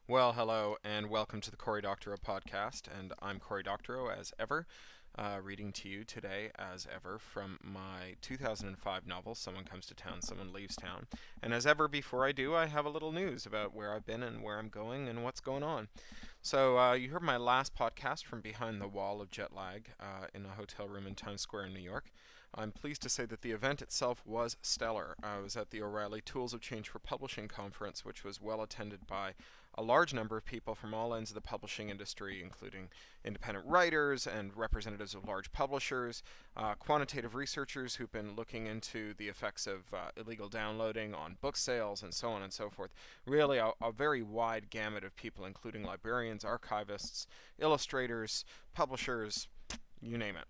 Well, hello, and welcome to the Cory Doctorow podcast. And I'm Cory Doctorow, as ever, reading to you today, as ever, from my 2005 novel, Someone Comes to Town, Someone Leaves Town. And as ever, before I do, I have a little news about where I've been and where I'm going and what's going on. So, you heard my last podcast from behind the wall of jet lag in a hotel room in Times Square in New York. I'm pleased to say that the event itself was stellar. I was at the O'Reilly Tools of Change for Publishing conference, which was well attended by a large number of people from all ends of the publishing industry, including independent writers and representatives of large publishers, quantitative researchers who've been looking into the effects of illegal downloading on book sales, and so on and so forth. Really, a very wide gamut of people, including librarians, archivists, illustrators, publishers, you name it.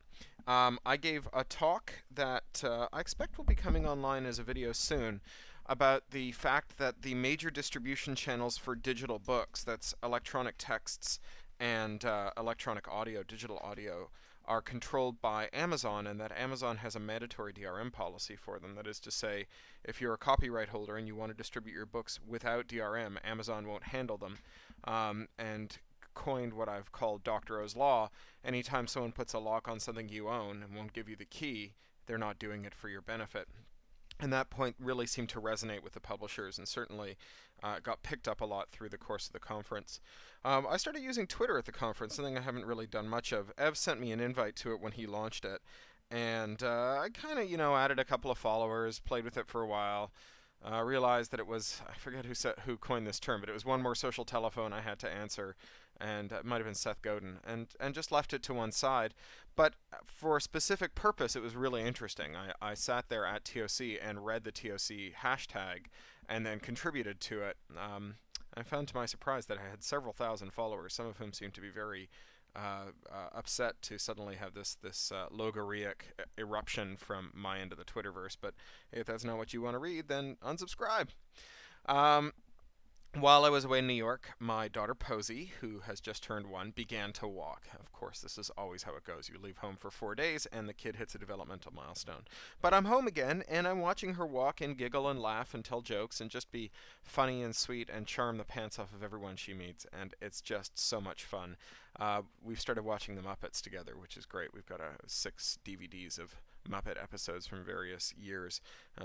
I gave a talk that I expect will be coming online as a video soon about the fact that the major distribution channels for digital books, that's electronic texts and electronic audio, digital audio, are controlled by Amazon, and that Amazon has a mandatory DRM policy for them. That is to say, if you're a copyright holder and you want to distribute your books without DRM, Amazon won't handle them. And coined what I've called Doctorow's Law. Anytime someone puts a lock on something you own and won't give you the key, they're not doing it for your benefit. And that point really seemed to resonate with the publishers, and certainly got picked up a lot through the course of the conference. I started using Twitter at the conference, something I haven't really done much of. Ev sent me an invite to it when he launched it, and I kind of, added a couple of followers, played with it for a while. Realized that it was, I forget who coined this term, but it was one more social telephone I had to answer, and it might have been Seth Godin, and just left it to one side. But for a specific purpose, it was really interesting. I sat there at TOC and read the TOC hashtag and then contributed to it. I found to my surprise that I had several thousand followers, some of whom seemed to be very upset to suddenly have this logorrheic eruption from my end of the Twitterverse. But if that's not what you want to read, then unsubscribe. Um, while I was away in New York, my daughter Posey, who has just turned 1, began to walk. Of course, this is always how it goes. You leave home for 4 days, and the kid hits a developmental milestone. But I'm home again, and I'm watching her walk and giggle and laugh and tell jokes and just be funny and sweet and charm the pants off of everyone she meets, and it's just so much fun. We've started watching the Muppets together, which is great. We've got 6 DVDs of Muppet episodes from various years.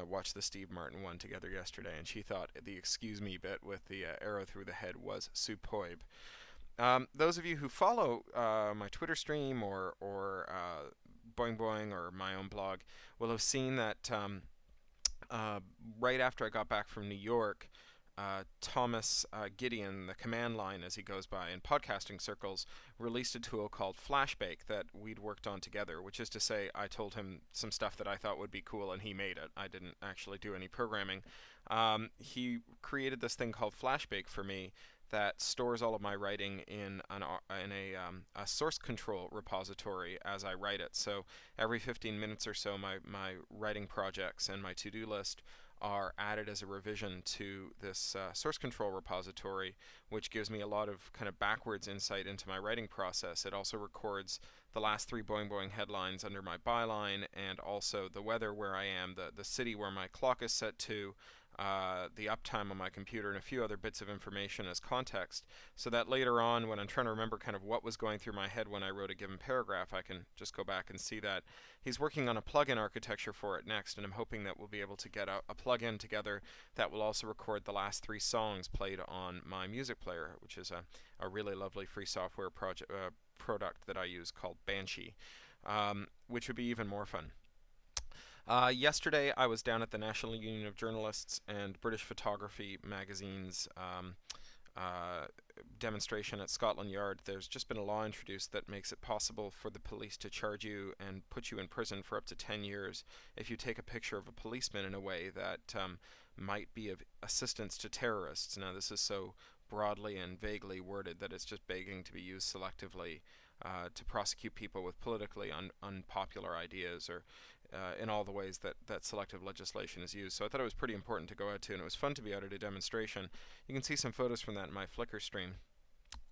Watched the Steve Martin one together yesterday, and she thought the excuse me bit with the arrow through the head was superb. Those of you who follow my Twitter stream or Boing Boing or my own blog will have seen that right after I got back from New York, Thomas Gideon, the command line as he goes by in podcasting circles, released a tool called Flashbake that we'd worked on together, which is to say I told him some stuff that I thought would be cool and he made it. I didn't actually do any programming. He created this thing called Flashbake for me that stores all of my writing in a source control repository as I write it. So every 15 minutes or so, my writing projects and my to-do list are added as a revision to this source control repository, which gives me a lot of kind of backwards insight into my writing process. It also records the last 3 Boing Boing headlines under my byline, and also the weather where I am, the city where my clock is set to, the uptime on my computer, and a few other bits of information as context, so that later on, when I'm trying to remember kind of what was going through my head when I wrote a given paragraph, I can just go back and see that. He's working on a plugin architecture for it next, and I'm hoping that we'll be able to get a plugin together that will also record the last 3 songs played on my music player, which is a really lovely free software product that I use called Banshee, which would be even more fun. Yesterday, I was down at the National Union of Journalists and British Photography magazine's demonstration at Scotland Yard. There's just been a law introduced that makes it possible for the police to charge you and put you in prison for up to 10 years if you take a picture of a policeman in a way that might be of assistance to terrorists. Now, this is so broadly and vaguely worded that it's just begging to be used selectively to prosecute people with politically unpopular ideas, or in all the ways that selective legislation is used. So I thought it was pretty important to go out to, and it was fun to be out at a demonstration. You can see some photos from that in my Flickr stream.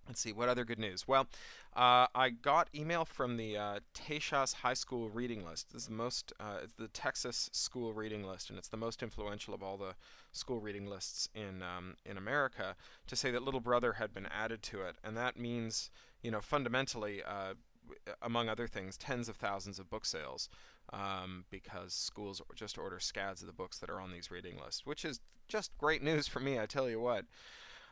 Let's see, what other good news? Well, I got email from the Tejas High School reading list. This is the most, it's the Texas school reading list, and it's the most influential of all the school reading lists in America. To say that Little Brother had been added to it, and that means, fundamentally, among other things, tens of thousands of book sales, because schools just order scads of the books that are on these reading lists, which is just great news for me. I tell you what.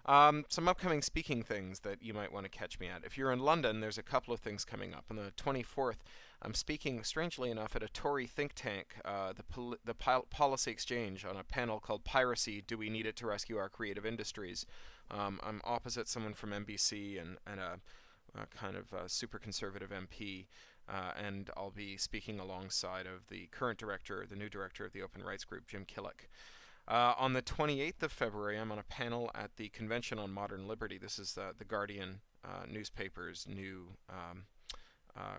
Some upcoming speaking things that you might want to catch me at. If you're in London, there's a couple of things coming up. On the 24th, I'm speaking, strangely enough, at a Tory think tank, the Policy Exchange, on a panel called Piracy, Do We Need It to Rescue Our Creative Industries? I'm opposite someone from NBC and a kind of super conservative MP. And I'll be speaking alongside of the current director, the new director of the Open Rights Group, Jim Killick. On the 28th of February, I'm on a panel at the Convention on Modern Liberty. This is the Guardian newspaper's new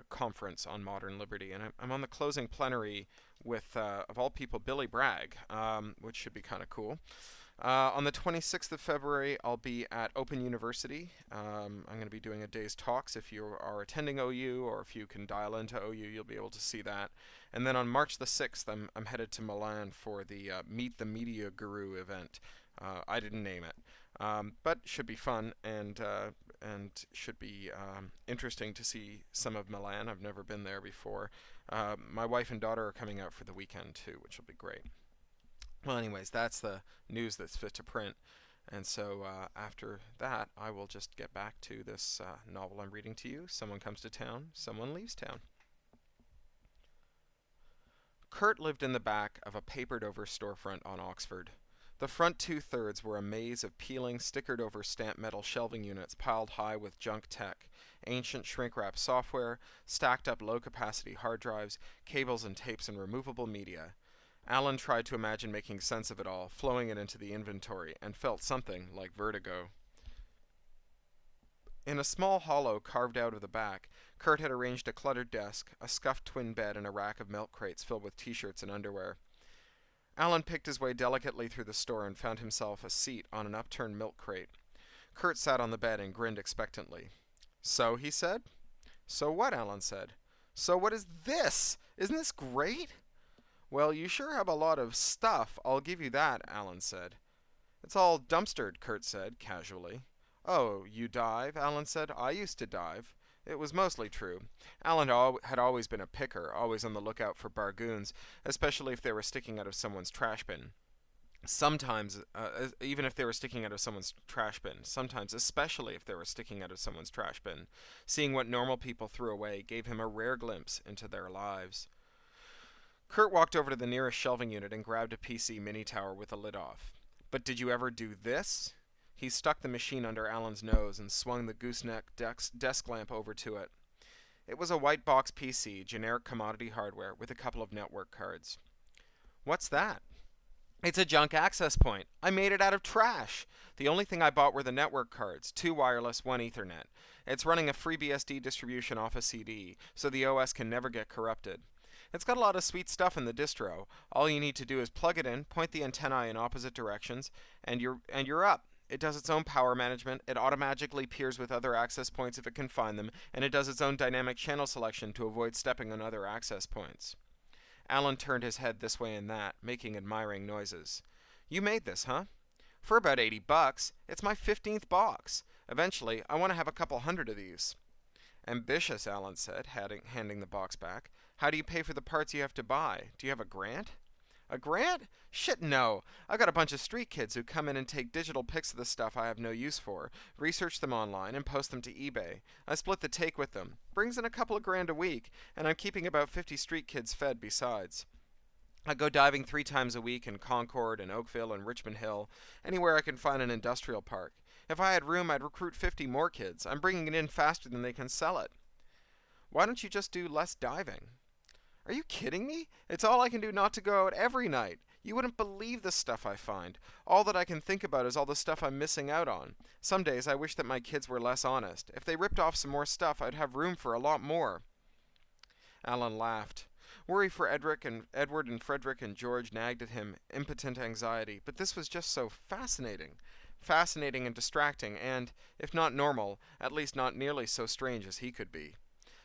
conference on modern liberty, and I'm on the closing plenary with, of all people, Billy Bragg, which should be kind of cool. On the 26th of February, I'll be at Open University. I'm going to be doing a day's talks. If you are attending OU or if you can dial into OU, you'll be able to see that. And then on March the 6th, I'm headed to Milan for the Meet the Media Guru event. I didn't name it, but should be fun and should be interesting to see some of Milan. I've never been there before. My wife and daughter are coming out for the weekend too, which will be great. Well, anyways, that's the news that's fit to print. And so after that, I will just get back to this novel I'm reading to you. Someone comes to town, someone leaves town. Kurt lived in the back of a papered-over storefront on Oxford. The front two-thirds were a maze of peeling, stickered-over stamped metal shelving units piled high with junk tech, ancient shrink-wrap software, stacked-up low-capacity hard drives, cables and tapes and removable media. Alan tried to imagine making sense of it all, flowing it into the inventory, and felt something like vertigo. In a small hollow carved out of the back, Kurt had arranged a cluttered desk, a scuffed twin bed, and a rack of milk crates filled with t-shirts and underwear. Alan picked his way delicately through the store and found himself a seat on an upturned milk crate. Kurt sat on the bed and grinned expectantly. "So?" he said. "So what?" Alan said. "So what is this? Isn't this great?" "Well, you sure have a lot of stuff, I'll give you that," Alan said. "It's all dumpstered," Kurt said, casually. "Oh, you dive?" Alan said. "I used to dive." It was mostly true. Alan had always been a picker, always on the lookout for bargoons, especially if they were sticking out of someone's trash bin. Sometimes, even if they were sticking out of someone's trash bin. Sometimes, especially if they were sticking out of someone's trash bin. Seeing what normal people threw away gave him a rare glimpse into their lives. Kurt walked over to the nearest shelving unit and grabbed a PC mini tower with the lid off. "But did you ever do this?" He stuck the machine under Alan's nose and swung the gooseneck desk lamp over to it. It was a white box PC, generic commodity hardware, with a couple of network cards. "What's that?" "It's a junk access point. I made it out of trash. The only thing I bought were the network cards, 2 wireless, 1 Ethernet. It's running a FreeBSD distribution off a CD, so the OS can never get corrupted. It's got a lot of sweet stuff in the distro. All you need to do is plug it in, point the antennae in opposite directions, and you're up. It does its own power management, it automatically peers with other access points if it can find them, and it does its own dynamic channel selection to avoid stepping on other access points." Alan turned his head this way and that, making admiring noises. "You made this, huh?" "For about $80. It's my 15th box. Eventually, I want to have a couple hundred of these." "Ambitious," Alan said, handing the box back. "How do you pay for the parts you have to buy? Do you have a grant?" "A grant? Shit, no. I got a bunch of street kids who come in and take digital pics of the stuff I have no use for, research them online, and post them to eBay. I split the take with them. Brings in a couple of grand a week, and I'm keeping about 50 street kids fed besides. I go diving 3 times a week in Concord and Oakville and Richmond Hill, anywhere I can find an industrial park. If I had room, I'd recruit 50 more kids. I'm bringing it in faster than they can sell it." "Why don't you just do less diving?" "Are you kidding me? It's all I can do not to go out every night. You wouldn't believe the stuff I find. All that I can think about is all the stuff I'm missing out on. Some days I wish that my kids were less honest. If they ripped off some more stuff, I'd have room for a lot more." Alan laughed. Worry for Edward and Frederick and George nagged at him, impotent anxiety, but this was just so fascinating. Fascinating and distracting, and, if not normal, at least not nearly so strange as he could be.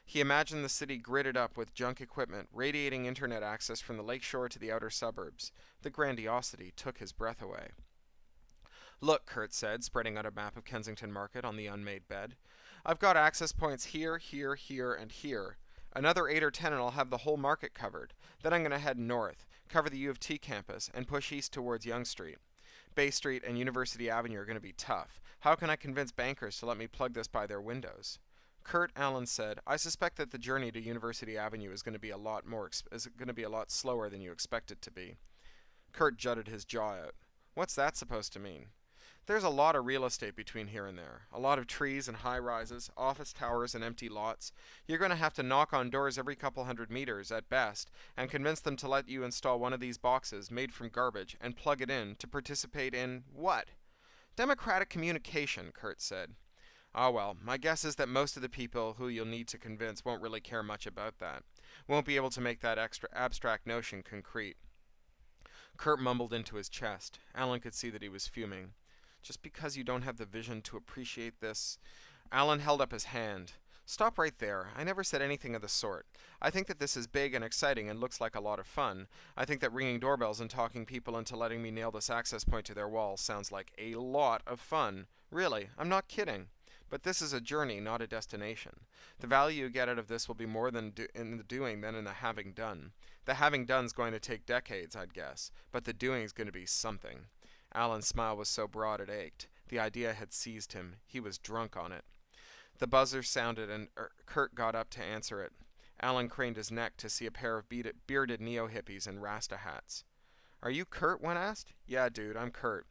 He imagined the city gridded up with junk equipment, radiating internet access from the lakeshore to the outer suburbs. The grandiosity took his breath away. Look, Kurt said, spreading out a map of Kensington Market on the unmade bed. I've got access points here, here, here, and here. Another 8 or 10 and I'll have the whole market covered. Then I'm going to head north, cover the U of T campus, and push east towards Yonge Street. Bay Street and University Avenue are going to be tough. How can I convince bankers to let me plug this by their windows? Kurt, Allen said, I suspect that the journey to University Avenue is going to be a lot slower than you expect it to be. Kurt jutted his jaw out. What's that supposed to mean? There's a lot of real estate between here and there. A lot of trees and high rises, office towers and empty lots. You're going to have to knock on doors every couple hundred meters, at best, and convince them to let you install one of these boxes made from garbage and plug it in to participate in what? Democratic communication, Kurt said. Ah, well, my guess is that most of the people who you'll need to convince won't really care much about that. Won't be able to make that extra abstract notion concrete. Kurt mumbled into his chest. Allen could see that he was fuming. Just because you don't have the vision to appreciate this... Allen held up his hand. Stop right there. I never said anything of the sort. I think that this is big and exciting and looks like a lot of fun. I think that ringing doorbells and talking people into letting me nail this access point to their wall sounds like a lot of fun. Really, I'm not kidding. But this is a journey, not a destination. The value you get out of this will be more in the doing than in the having done. The having done's going to take decades, I'd guess, but the doing's going to be something. Allen's smile was so broad it ached. The idea had seized him. He was drunk on it. The buzzer sounded, and Kurt got up to answer it. Allen craned his neck to see a pair of bearded neo-hippies in Rasta hats. Are you Kurt? One asked. Yeah, dude, I'm Kurt.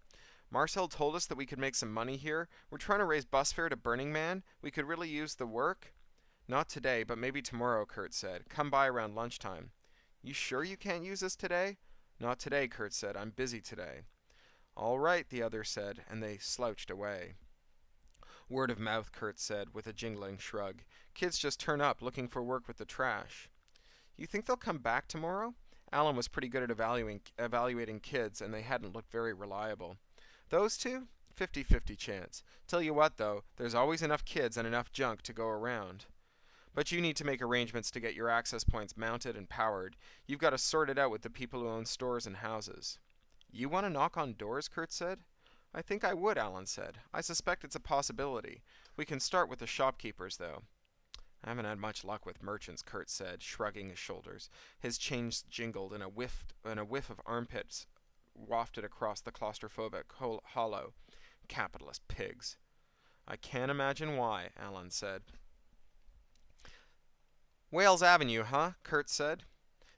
Marcel told us that we could make some money here. We're trying to raise bus fare to Burning Man. We could really use the work. Not today, but maybe tomorrow, Kurt said. Come by around lunchtime. You sure you can't use us today? Not today, Kurt said. I'm busy today. All right, the other said, and they slouched away. Word of mouth, Kurt said, with a jingling shrug. Kids just turn up looking for work with the trash. You think they'll come back tomorrow? Allen was pretty good at evaluating kids, and they hadn't looked very reliable. Those two? 50-50 chance. Tell you what, though, there's always enough kids and enough junk to go around. But you need to make arrangements to get your access points mounted and powered. You've got to sort it out with the people who own stores and houses. You want to knock on doors? Kurt said. I think I would, Allen said. I suspect it's a possibility. We can start with the shopkeepers, though. I haven't had much luck with merchants, Kurt said, shrugging his shoulders. His chains jingled, and a whiff of armpits wafted across the claustrophobic hollow. Capitalist pigs. I can't imagine why, Allen said. Wales Avenue, huh? Kurt said.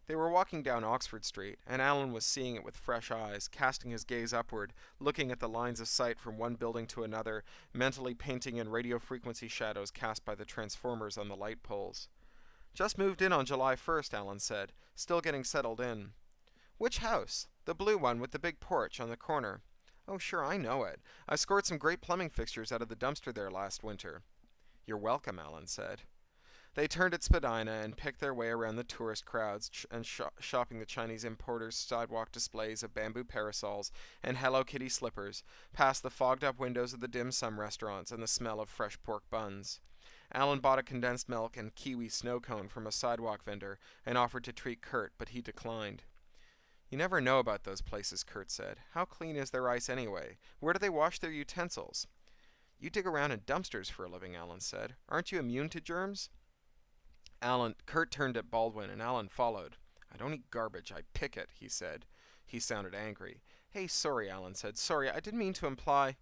They were walking down Oxford Street, and Allen was seeing it with fresh eyes, casting his gaze upward, looking at the lines of sight from one building to another, mentally painting in radio frequency shadows cast by the transformers on the light poles. Just moved in on July 1st, Allen said, still getting settled in. Which house? The blue one with the big porch on the corner. Oh, sure, I know it. I scored some great plumbing fixtures out of the dumpster there last winter. You're welcome, Allen said. They turned at Spadina and picked their way around the tourist crowds and shopping the Chinese importers' sidewalk displays of bamboo parasols and Hello Kitty slippers, past the fogged-up windows of the dim sum restaurants and the smell of fresh pork buns. Allen bought a condensed milk and kiwi snow cone from a sidewalk vendor and offered to treat Kurt, but he declined. You never know about those places, Kurt said. How clean is their ice anyway? Where do they wash their utensils? You dig around in dumpsters for a living, Allen said. Aren't you immune to germs? Kurt turned at Baldwin, and Allen followed. I don't eat garbage, I pick it, he said. He sounded angry. Hey, sorry, Allen said. Sorry, I didn't mean to imply...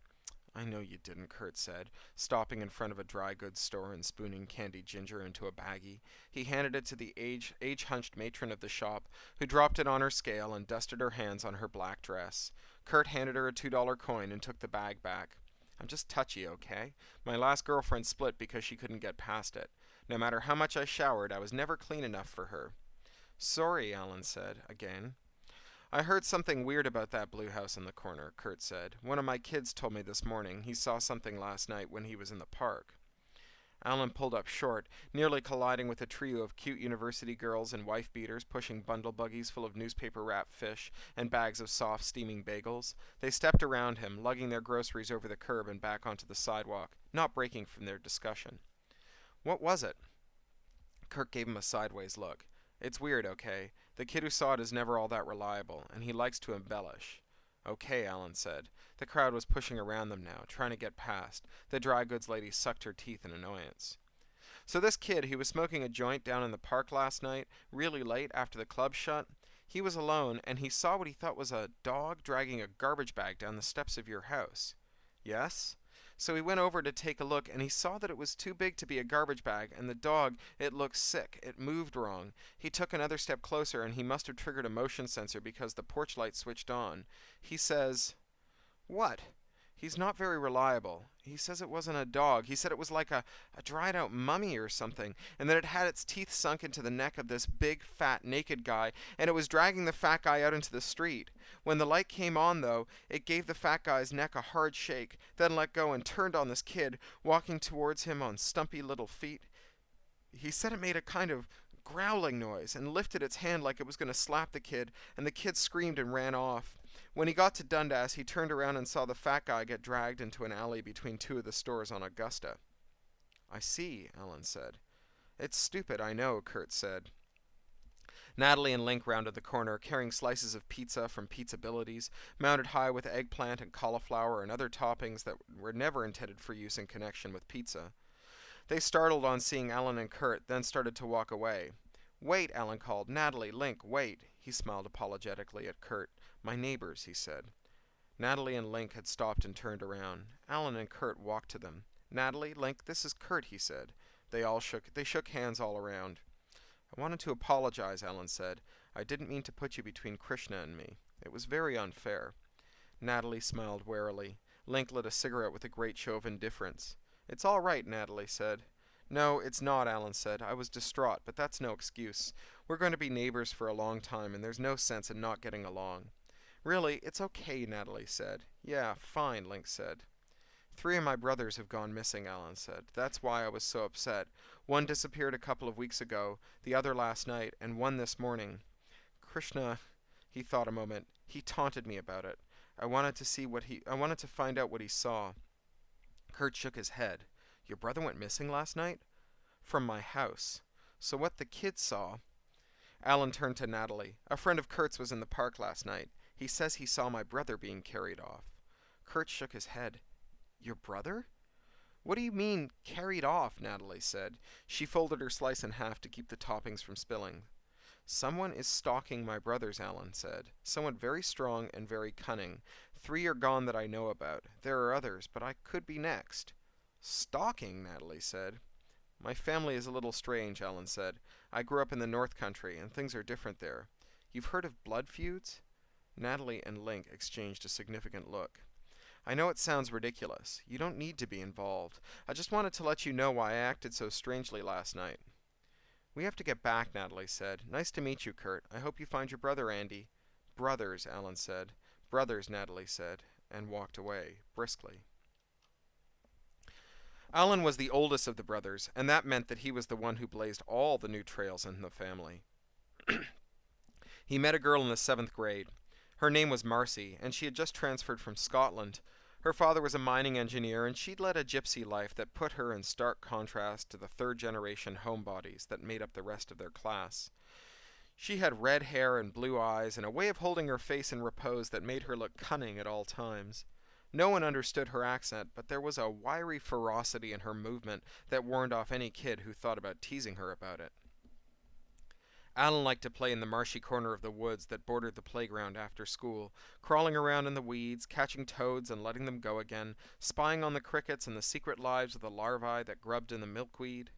I know you didn't, Kurt said, stopping in front of a dry goods store and spooning candied ginger into a baggie. He handed it to the age-hunched matron of the shop, who dropped it on her scale and dusted her hands on her black dress. Kurt handed her a $2 coin and took the bag back. I'm just touchy, okay? My last girlfriend split because she couldn't get past it. No matter how much I showered, I was never clean enough for her. Sorry, Allen said, again. I heard something weird about that blue house in the corner, Kurt said. One of my kids told me this morning he saw something last night when he was in the park. Alan pulled up short, nearly colliding with a trio of cute university girls in wife-beaters pushing bundle buggies full of newspaper-wrapped fish and bags of soft, steaming bagels. They stepped around him, lugging their groceries over the curb and back onto the sidewalk, not breaking from their discussion. What was it? Kirk gave him a sideways look. It's weird, okay? The kid who saw it is never all that reliable, and he likes to embellish. Okay, Alan said. The crowd was pushing around them now, trying to get past. The dry goods lady sucked her teeth in annoyance. So this kid, he was smoking a joint down in the park last night, really late after the club shut. He was alone, and he saw what he thought was a dog dragging a garbage bag down the steps of your house. Yes? So he went over to take a look, and he saw that it was too big to be a garbage bag, and the dog, it looked sick. It moved wrong. He took another step closer, and he must have triggered a motion sensor because the porch light switched on. He says, "What?" He's not very reliable. He says it wasn't a dog. He said it was like a dried out mummy or something, and that it had its teeth sunk into the neck of this big, fat, naked guy, and it was dragging the fat guy out into the street. When the light came on, though, it gave the fat guy's neck a hard shake, then let go and turned on this kid, walking towards him on stumpy little feet. He said it made a kind of growling noise and lifted its hand like it was going to slap the kid, and the kid screamed and ran off. When he got to Dundas, he turned around and saw the fat guy get dragged into an alley between two of the stores on Augusta. I see, Alan said. It's stupid, I know, Kurt said. Natalie and Link rounded the corner, carrying slices of pizza from Pizzabilities, mounted high with eggplant and cauliflower and other toppings that were never intended for use in connection with pizza. They startled on seeing Alan and Kurt, then started to walk away. Wait, Alan called. Natalie, Link, wait. He smiled apologetically at Kurt. My neighbors, he said. Natalie and Link had stopped and turned around. Alan and Kurt walked to them. Natalie, Link, this is Kurt, he said. They shook hands all around. I wanted to apologize, Alan said. I didn't mean to put you between Krishna and me. It was very unfair. Natalie smiled warily. Link lit a cigarette with a great show of indifference. It's all right, Natalie said. No, it's not, Alan said. I was distraught, but that's no excuse. We're going to be neighbors for a long time, and there's no sense in not getting along. Really, it's okay, Natalie said. Yeah, fine, Link said. 3 of my brothers have gone missing, Alan said. That's why I was so upset. One disappeared a couple of weeks ago, the other last night, and one this morning. Krishna, he thought a moment. He taunted me about it. I wanted to find out what he saw. Kurt shook his head. Your brother went missing last night? From my house. So what the kid saw... Alan turned to Natalie. A friend of Kurt's was in the park last night. He says he saw my brother being carried off. Kurt shook his head. Your brother? What do you mean, carried off? Natalie said. She folded her slice in half to keep the toppings from spilling. Someone is stalking my brothers, Alan said. Someone very strong and very cunning. 3 are gone that I know about. There are others, but I could be next. Stalking, Natalie said. My family is a little strange, Alan said. I grew up in the North Country, and things are different there. You've heard of blood feuds? Natalie and Link exchanged a significant look. I know it sounds ridiculous. You don't need to be involved. I just wanted to let you know why I acted so strangely last night. We have to get back, Natalie said. Nice to meet you, Kurt. I hope you find your brother, Andy. Brothers, Alan said. Brothers, Natalie said, and walked away, briskly. Alan was the oldest of the brothers, and that meant that he was the one who blazed all the new trails in the family. He met a girl in the 7th grade. Her name was Marcy, and she had just transferred from Scotland. Her father was a mining engineer, and she'd led a gypsy life that put her in stark contrast to the 3rd-generation homebodies that made up the rest of their class. She had red hair and blue eyes, and a way of holding her face in repose that made her look cunning at all times. No one understood her accent, but there was a wiry ferocity in her movement that warned off any kid who thought about teasing her about it. Alan liked to play in the marshy corner of the woods that bordered the playground after school, crawling around in the weeds, catching toads and letting them go again, spying on the crickets and the secret lives of the larvae that grubbed in the milkweed.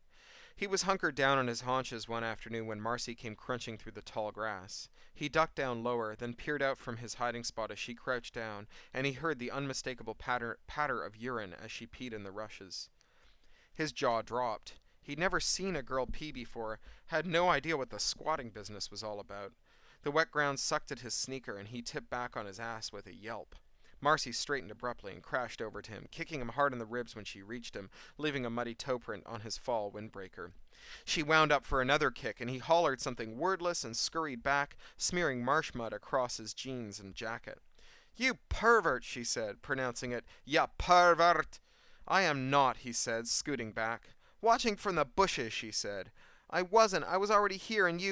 He was hunkered down on his haunches one afternoon when Marcy came crunching through the tall grass. He ducked down lower, then peered out from his hiding spot as she crouched down, and he heard the unmistakable patter of urine as she peed in the rushes. His jaw dropped. He'd never seen a girl pee before, had no idea what the squatting business was all about. The wet ground sucked at his sneaker, and he tipped back on his ass with a yelp. Marcy straightened abruptly and crashed over to him, kicking him hard in the ribs when she reached him, leaving a muddy toe print on his fall windbreaker. She wound up for another kick, and he hollered something wordless and scurried back, smearing marsh mud across his jeans and jacket. "You pervert," she said, pronouncing it, "Ya pervert." "I am not," he said, scooting back. "Watching from the bushes," she said. "I wasn't. I was already here, and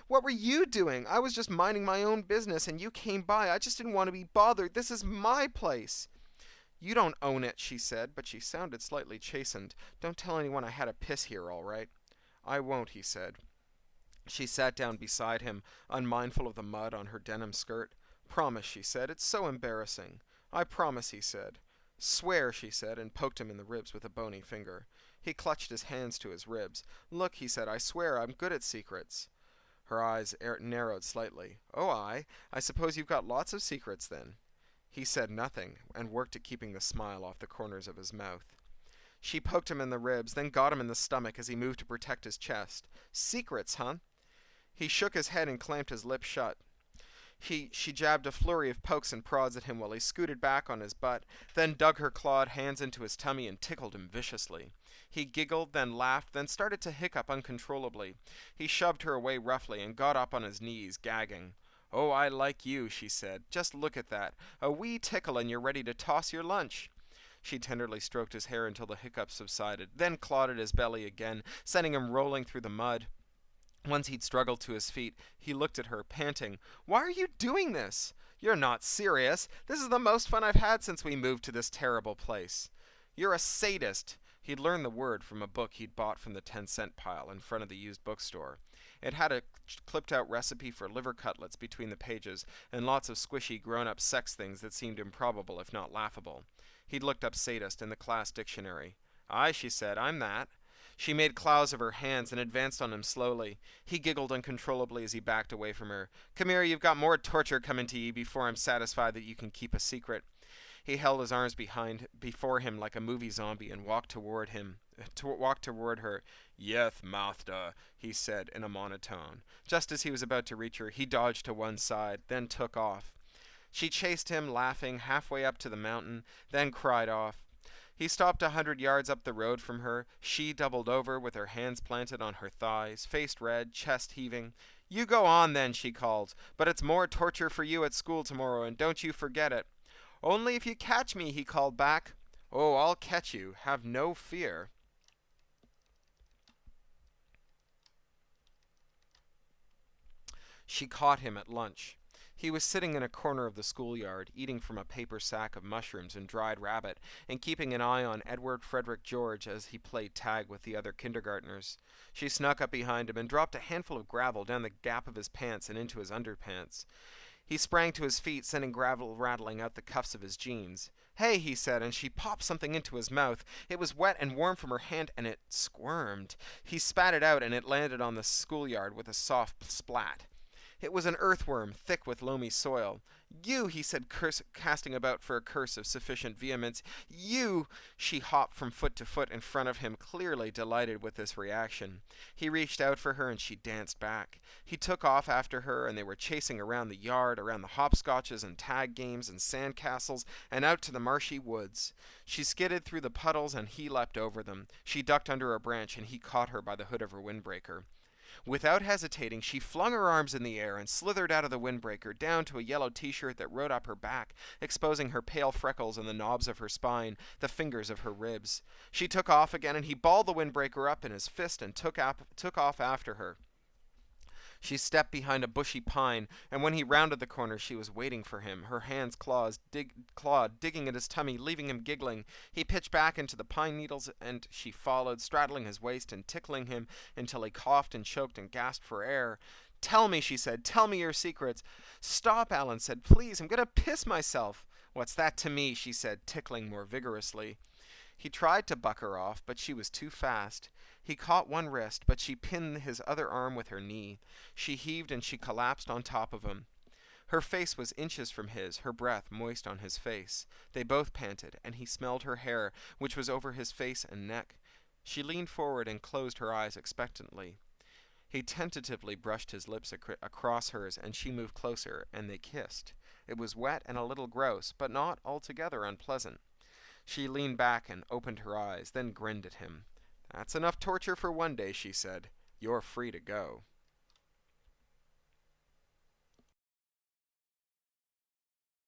what were you doing? I was just minding my own business, and you came by. I just didn't want to be bothered. This is my place." "You don't own it," she said, but she sounded slightly chastened. "Don't tell anyone I had a piss here, all right?" "I won't," he said. She sat down beside him, unmindful of the mud on her denim skirt. "Promise," she said. "It's so embarrassing." "I promise," he said. "Swear," she said, and poked him in the ribs with a bony finger. He clutched his hands to his ribs. "Look," he said, "I swear I'm good at secrets." Her eyes narrowed slightly. "Oh, I suppose you've got lots of secrets, then." He said nothing, and worked at keeping the smile off the corners of his mouth. She poked him in the ribs, then got him in the stomach as he moved to protect his chest. "Secrets, huh?" He shook his head and clamped his lips shut. She jabbed a flurry of pokes and prods at him while he scooted back on his butt, then dug her clawed hands into his tummy and tickled him viciously. He giggled, then laughed, then started to hiccup uncontrollably. He shoved her away roughly and got up on his knees, gagging. "Oh, I like you," she said. "Just look at that. A wee tickle and you're ready to toss your lunch." She tenderly stroked his hair until the hiccups subsided, then clawed at his belly again, sending him rolling through the mud. Once he'd struggled to his feet, he looked at her, panting. "Why are you doing this? You're not serious. This is the most fun I've had since we moved to this terrible place." "You're a sadist." He'd learned the word from a book he'd bought from the 10-cent pile in front of the used bookstore. It had a clipped-out recipe for liver cutlets between the pages, and lots of squishy grown-up sex things that seemed improbable if not laughable. He'd looked up sadist in the class dictionary. "Aye," she said, "I'm that." She made claws of her hands and advanced on him slowly. He giggled uncontrollably as he backed away from her. "Come here, you've got more torture coming to ye before I'm satisfied that you can keep a secret." He held his arms before him like a movie zombie and walked toward her. "Yeth, master," he said in a monotone. Just as he was about to reach her, he dodged to one side, then took off. She chased him, laughing, halfway up to the mountain, then cried off. He stopped 100 yards up the road from her. She doubled over with her hands planted on her thighs, face red, chest heaving. "You go on then," she called. "But it's more torture for you at school tomorrow, and don't you forget it." "Only if you catch me," he called back. "Oh, I'll catch you. Have no fear." She caught him at lunch. He was sitting in a corner of the schoolyard, eating from a paper sack of mushrooms and dried rabbit, and keeping an eye on Edward Frederick George as he played tag with the other kindergartners. She snuck up behind him and dropped a handful of gravel down the gap of his pants and into his underpants. He sprang to his feet, sending gravel rattling out the cuffs of his jeans. "Hey," he said, and she popped something into his mouth. It was wet and warm from her hand, and it squirmed. He spat it out, and it landed on the schoolyard with a soft splat. It was an earthworm, thick with loamy soil. "You," he said, casting about for a curse of sufficient vehemence. "You!" She hopped from foot to foot in front of him, clearly delighted with this reaction. He reached out for her, and she danced back. He took off after her, and they were chasing around the yard, around the hopscotches and tag games and sand castles, and out to the marshy woods. She skidded through the puddles, and he leapt over them. She ducked under a branch, and he caught her by the hood of her windbreaker. Without hesitating, she flung her arms in the air and slithered out of the windbreaker, down to a yellow t-shirt that rode up her back, exposing her pale freckles and the knobs of her spine, the fingers of her ribs. She took off again, and he balled the windbreaker up in his fist and took off after her. She stepped behind a bushy pine, and when he rounded the corner she was waiting for him, her hands clawed, digging at his tummy, leaving him giggling. He pitched back into the pine needles, and she followed, straddling his waist and tickling him until he coughed and choked and gasped for air. "Tell me," she said. "Tell me your secrets." "Stop," Alan said. "Please, I'm going to piss myself." "What's that to me?" she said, tickling more vigorously. He tried to buck her off, but she was too fast. He caught one wrist, but she pinned his other arm with her knee. She heaved and she collapsed on top of him. Her face was inches from his, her breath moist on his face. They both panted, and he smelled her hair, which was over his face and neck. She leaned forward and closed her eyes expectantly. He tentatively brushed his lips across hers, and she moved closer, and they kissed. It was wet and a little gross, but not altogether unpleasant. She leaned back and opened her eyes, then grinned at him. "That's enough torture for one day," she said. "You're free to go."